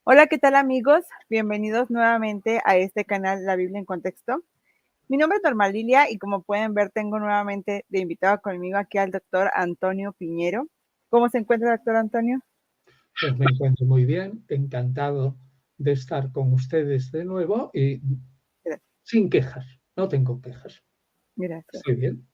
Hola, ¿qué tal amigos? Bienvenidos nuevamente a este canal La Biblia en Contexto. Mi nombre es Norma Lilia y como pueden ver tengo nuevamente de invitado conmigo aquí al doctor Antonio Piñero. ¿Cómo se encuentra, doctor Antonio? Pues me encuentro muy bien, encantado de estar con ustedes de nuevo y Gracias. sin quejas, no tengo quejas. Gracias. Estoy bien.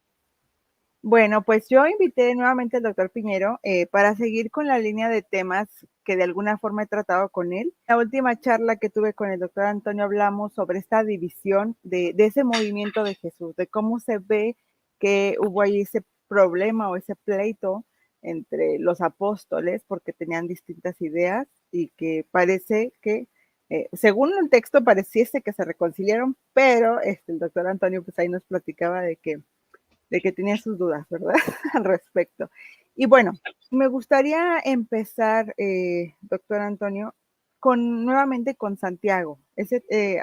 Bueno, pues yo invité nuevamente al doctor Piñero para seguir con la línea de temas que de alguna forma he tratado con él. La última charla que tuve con el doctor Antonio hablamos sobre esta división de ese movimiento de Jesús, de cómo se ve que hubo ahí ese problema o ese pleito entre los apóstoles porque tenían distintas ideas y que parece que, según el texto, pareciese que se reconciliaron, pero el doctor Antonio pues ahí nos platicaba de que tenía sus dudas, ¿verdad? Al respecto. Y bueno, me gustaría empezar, doctor Antonio, nuevamente con Santiago.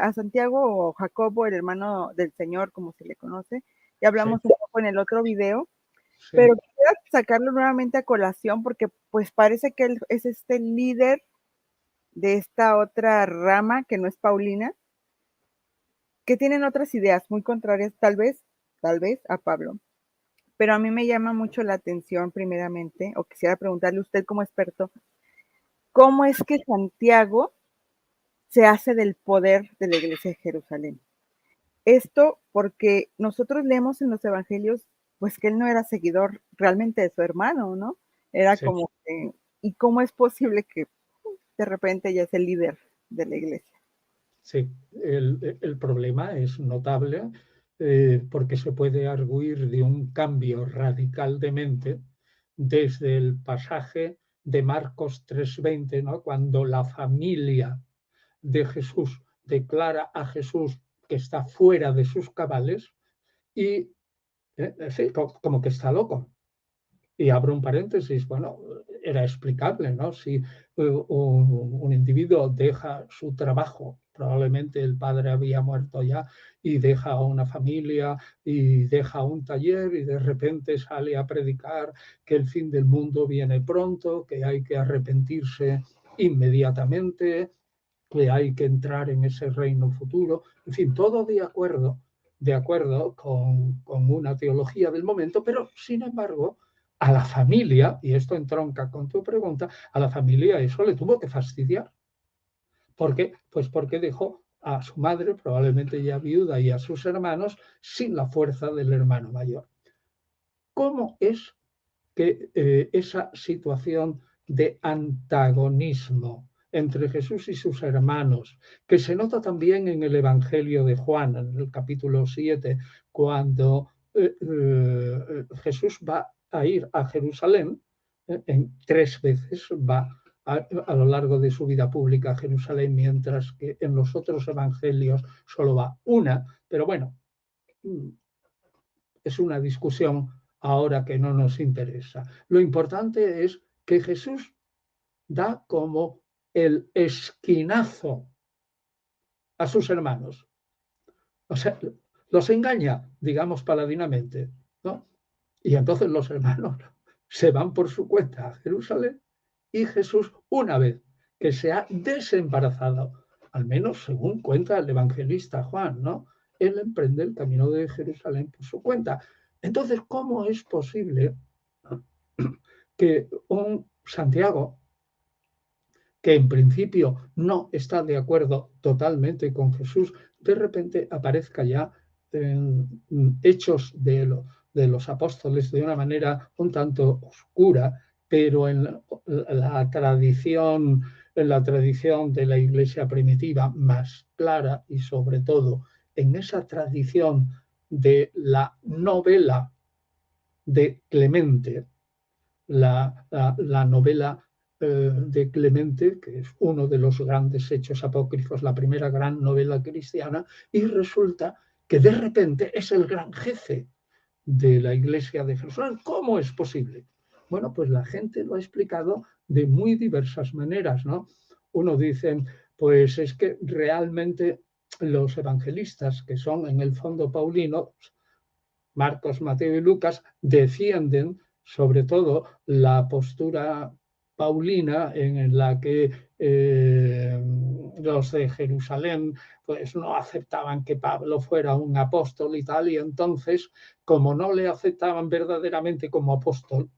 A Santiago o Jacobo, el hermano del Señor, como se le conoce. Ya hablamos un poco en el otro video, Sí. pero quisiera sacarlo nuevamente a colación porque pues parece que él es este líder de esta otra rama que no es Paulina, que tienen otras ideas muy contrarias tal vez a Pablo. Pero a mí me llama mucho la atención primeramente, o quisiera preguntarle a usted como experto, ¿cómo es que Santiago se hace del poder de la iglesia de Jerusalén? Esto porque nosotros leemos en los evangelios, pues que él no era seguidor realmente de su hermano, ¿no? Era Sí. como que, ¿y cómo es posible que de repente ya es el líder de la iglesia? Sí, el problema es notable porque se puede arguir de un cambio radical de mente desde el pasaje de Marcos 3:20, ¿no? Cuando la familia de Jesús declara a Jesús que está fuera de sus cabales y sí, como que está loco. Y abro un paréntesis, bueno, era explicable, ¿no? Si un individuo deja su trabajo, probablemente el padre había muerto ya, y deja una familia y deja un taller y de repente sale a predicar que el fin del mundo viene pronto, que hay que arrepentirse inmediatamente, que hay que entrar en ese reino futuro, en fin, todo de acuerdo con una teología del momento, pero sin embargo, a la familia, y esto entronca con tu pregunta, a la familia eso le tuvo que fastidiar. ¿Por qué? Pues porque dejó a su madre, probablemente ya viuda, y a sus hermanos sin la fuerza del hermano mayor. ¿Cómo es que esa situación de antagonismo entre Jesús y sus hermanos, que se nota también en el Evangelio de Juan, en el capítulo 7, cuando Jesús va a ir a Jerusalén, en 3 veces va a lo largo de su vida pública a Jerusalén, mientras que en los otros evangelios solo va una, pero bueno, es una discusión ahora que no nos interesa. Lo importante es que Jesús da como el esquinazo a sus hermanos. O sea, los engaña, digamos paladinamente, ¿no? Y entonces los hermanos se van por su cuenta a Jerusalén y Jesús, una vez que se ha desembarazado, al menos según cuenta el evangelista Juan, ¿no? Él emprende el camino de Jerusalén por su cuenta. Entonces, ¿cómo es posible que un Santiago, que en principio no está de acuerdo totalmente con Jesús, de repente aparezca ya en hechos de los apóstoles de una manera un tanto oscura, pero en la tradición de la iglesia primitiva más clara y sobre todo en esa tradición de la novela de Clemente, la novela de Clemente, que es uno de los grandes hechos apócrifos, la primera gran novela cristiana, y resulta que de repente es el gran jefe de la iglesia de Jerusalén. ¿Cómo es posible? Bueno, pues la gente lo ha explicado de muy diversas maneras, ¿no? Uno dice, pues es que realmente los evangelistas, que son en el fondo paulinos, Marcos, Mateo y Lucas, defienden sobre todo la postura paulina en la que los de Jerusalén pues no aceptaban que Pablo fuera un apóstol y tal, y entonces, como no le aceptaban verdaderamente como apóstol,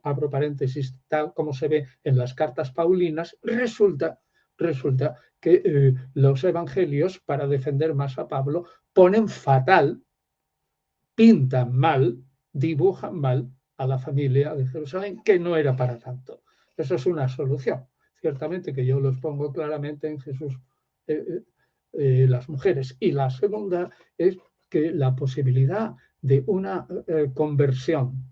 abro paréntesis, tal como se ve en las cartas paulinas, resulta que los evangelios, para defender más a Pablo, ponen fatal, pintan mal, dibujan mal a la familia de Jerusalén, que no era para tanto. Eso es una solución. Ciertamente que yo los pongo claramente en Jesús, las mujeres. Y la segunda es que la posibilidad de una conversión,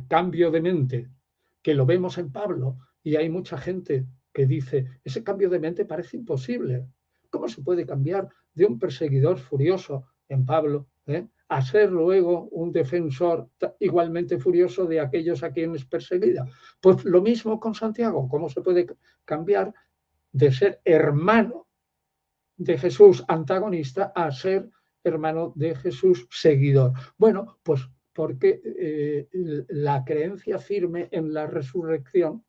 cambio de mente, que lo vemos en Pablo, y hay mucha gente que dice, ese cambio de mente parece imposible. ¿Cómo se puede cambiar de un perseguidor furioso en Pablo a ser luego un defensor igualmente furioso de aquellos a quienes perseguida? Pues lo mismo con Santiago. ¿Cómo se puede cambiar de ser hermano de Jesús antagonista a ser hermano de Jesús seguidor? Bueno, pues porque la creencia firme en la resurrección,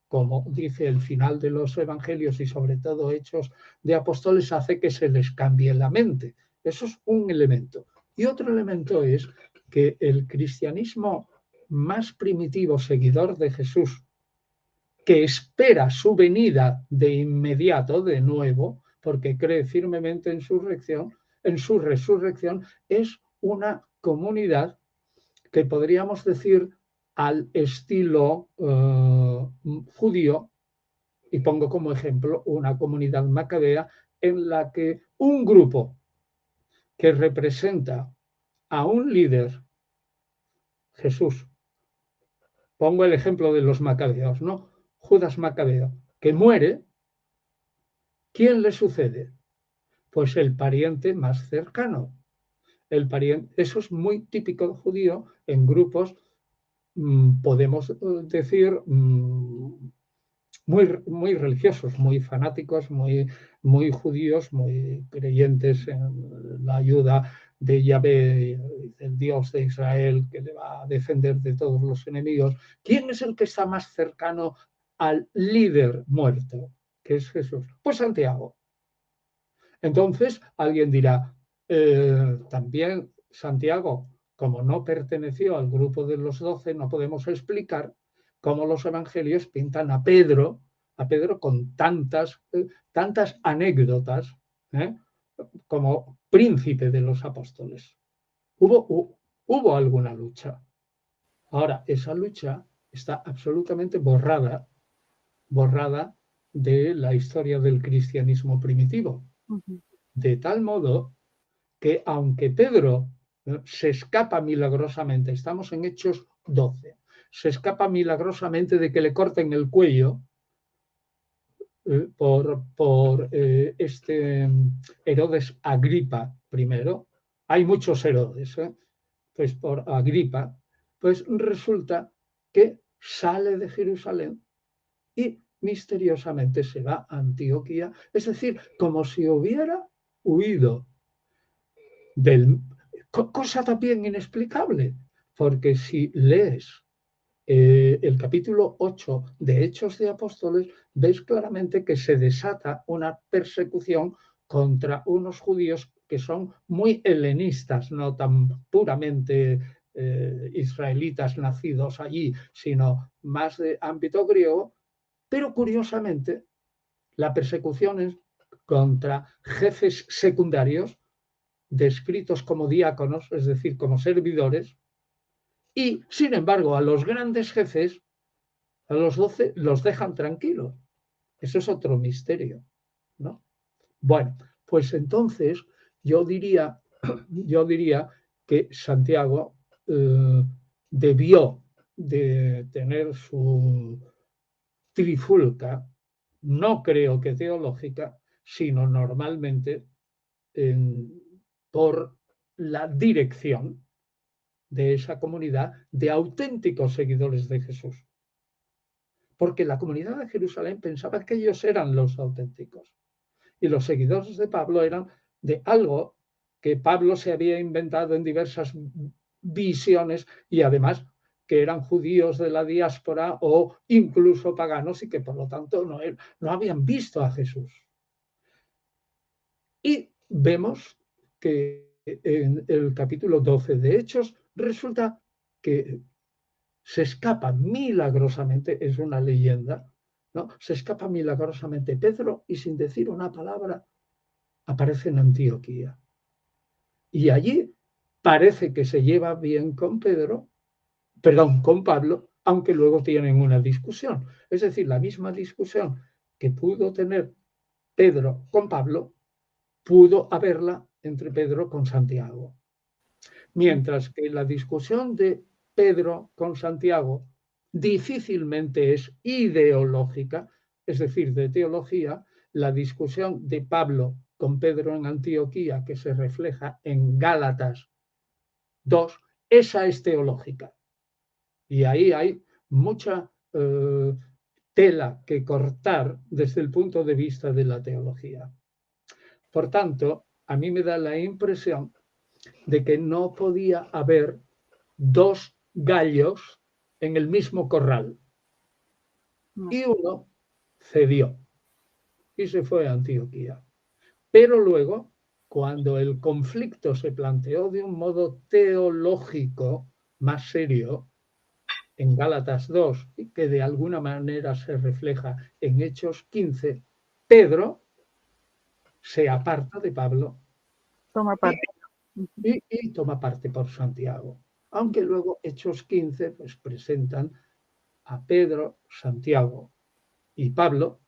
como dice el final de los evangelios y sobre todo Hechos de Apóstoles, hace que se les cambie la mente. Eso es un elemento. Y otro elemento es que el cristianismo más primitivo, seguidor de Jesús, que espera su venida de inmediato, de nuevo, porque cree firmemente en su resurrección, es una comunidad que podríamos decir al estilo judío, y pongo como ejemplo una comunidad macabea en la que un grupo que representa a un líder, Jesús, pongo el ejemplo de los macabeos, ¿no? Judas Macabeo, que muere, ¿quién le sucede? Pues el pariente más cercano. El pariente, eso es muy típico judío en grupos, podemos decir, muy religiosos, muy fanáticos, muy judíos, muy creyentes en la ayuda de Yahvé, el Dios de Israel, que le va a defender de todos los enemigos. ¿Quién es el que está más cercano al líder muerto? Que es Jesús. Pues Santiago. Entonces alguien dirá, también Santiago, como no perteneció al grupo de los 12, no podemos explicar cómo los evangelios pintan a Pedro con tantas anécdotas, como príncipe de los apóstoles. Hubo alguna lucha. Ahora, esa lucha está absolutamente borrada de la historia del cristianismo primitivo. De tal modo que aunque Pedro se escapa milagrosamente, estamos en Hechos 12, se escapa milagrosamente de que le corten el cuello por este Herodes Agripa primero. Hay muchos Herodes, pues por Agripa, pues resulta que sale de Jerusalén y misteriosamente se va a Antioquía, es decir, como si hubiera huido cosa también inexplicable, porque si lees el capítulo 8 de Hechos de Apóstoles, ves claramente que se desata una persecución contra unos judíos que son muy helenistas, no tan puramente israelitas nacidos allí, sino más de ámbito griego, pero curiosamente la persecución es contra jefes secundarios descritos como diáconos, es decir, como servidores, y sin embargo a los grandes jefes, a los 12, los dejan tranquilos. Eso es otro misterio, ¿no? Bueno, pues entonces yo diría que Santiago debió de tener su trifulca, no creo que teológica, sino normalmente por la dirección de esa comunidad de auténticos seguidores de Jesús. Porque la comunidad de Jerusalén pensaba que ellos eran los auténticos. Y los seguidores de Pablo eran de algo que Pablo se había inventado en diversas visiones y además que eran judíos de la diáspora o incluso paganos y que por lo tanto no habían visto a Jesús. Y vemos que en el capítulo 12 de Hechos resulta que se escapa milagrosamente, es una leyenda, ¿no? Se escapa milagrosamente Pedro y sin decir una palabra aparece en Antioquía. Y allí parece que se lleva bien con con Pablo, aunque luego tienen una discusión. Es decir, la misma discusión que pudo tener Pedro con Pablo, pudo haberla entre Pedro con Santiago. Mientras que la discusión de Pedro con Santiago difícilmente es ideológica, es decir, de teología, la discusión de Pablo con Pedro en Antioquía, que se refleja en Gálatas 2, esa es teológica. Y ahí hay mucha tela que cortar desde el punto de vista de la teología. Por tanto, a mí me da la impresión de que no podía haber dos gallos en el mismo corral. Y uno cedió y se fue a Antioquía. Pero luego, cuando el conflicto se planteó de un modo teológico más serio, en Gálatas 2, y que de alguna manera se refleja en Hechos 15, Pedro se aparta de Pablo Toma parte. y toma parte por Santiago. Aunque luego Hechos 15 pues, presentan a Pedro, Santiago y Pablo,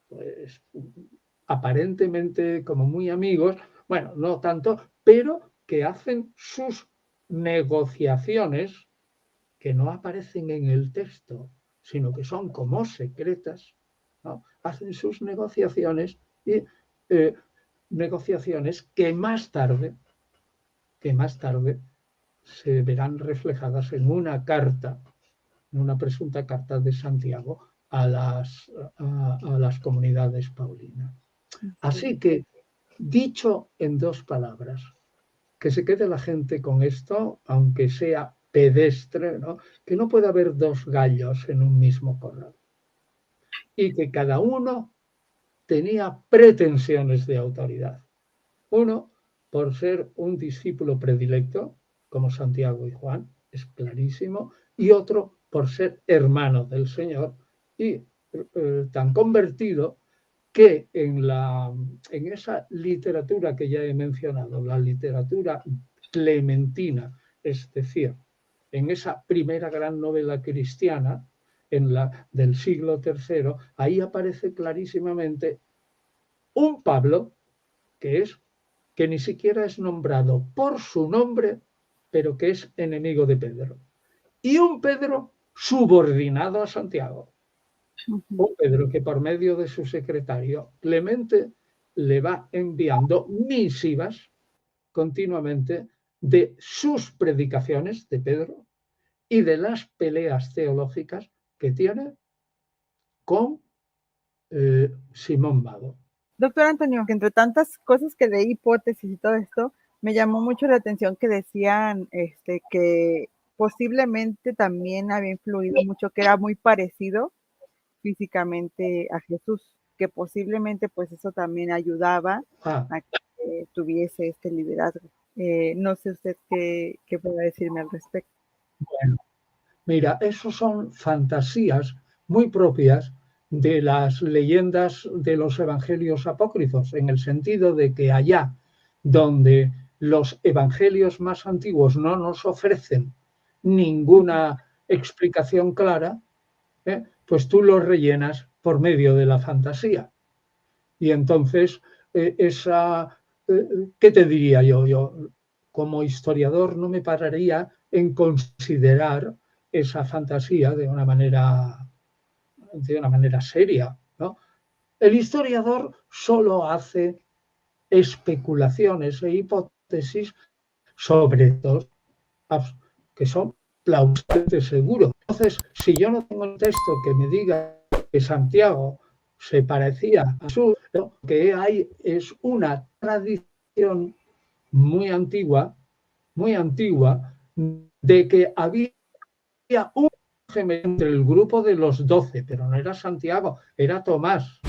pues aparentemente como muy amigos, bueno, no tanto, pero que hacen sus negociaciones que no aparecen en el texto, sino que son como secretas, ¿no? Hacen sus negociaciones y negociaciones que más tarde se verán reflejadas en una carta, en una presunta carta de Santiago a las comunidades paulinas. Así que, dicho en dos palabras, que se quede la gente con esto, aunque sea pedestre, ¿no? Que no puede haber dos gallos en un mismo corral. Y que cada uno tenía pretensiones de autoridad. Uno, por ser un discípulo predilecto, como Santiago y Juan, es clarísimo, y otro por ser hermano del Señor y tan convertido que en esa literatura que ya he mencionado, la literatura clementina, es decir, en esa primera gran novela cristiana, del siglo III, ahí aparece clarísimamente un Pablo que ni siquiera es nombrado por su nombre, pero que es enemigo de Pedro. Y un Pedro subordinado a Santiago. Un Pedro que por medio de su secretario Clemente le va enviando misivas continuamente de sus predicaciones de Pedro y de las peleas teológicas que tiene con Simón Mago. Doctor Antonio, que entre tantas cosas que leí, hipótesis y todo esto, me llamó mucho la atención que decían que posiblemente también había influido mucho, que era muy parecido físicamente a Jesús, que posiblemente pues eso también ayudaba a que tuviese este liderazgo. No sé usted qué pueda decirme al respecto. Bueno, mira, esos son fantasías muy propias de las leyendas de los evangelios apócrifos, en el sentido de que allá donde los evangelios más antiguos no nos ofrecen ninguna explicación clara, pues tú los rellenas por medio de la fantasía. Y entonces, ¿qué te diría yo? Yo, como historiador, no me pararía en considerar esa fantasía de una manera seria, ¿no? El historiador solo hace especulaciones e hipótesis sobre dos que son plausibles seguro. Entonces, si yo no tengo un texto que me diga que Santiago se parecía a Jesús, lo que hay es una tradición muy antigua, de que había había un gemelo entre el grupo de los 12, pero no era Santiago, era Tomás.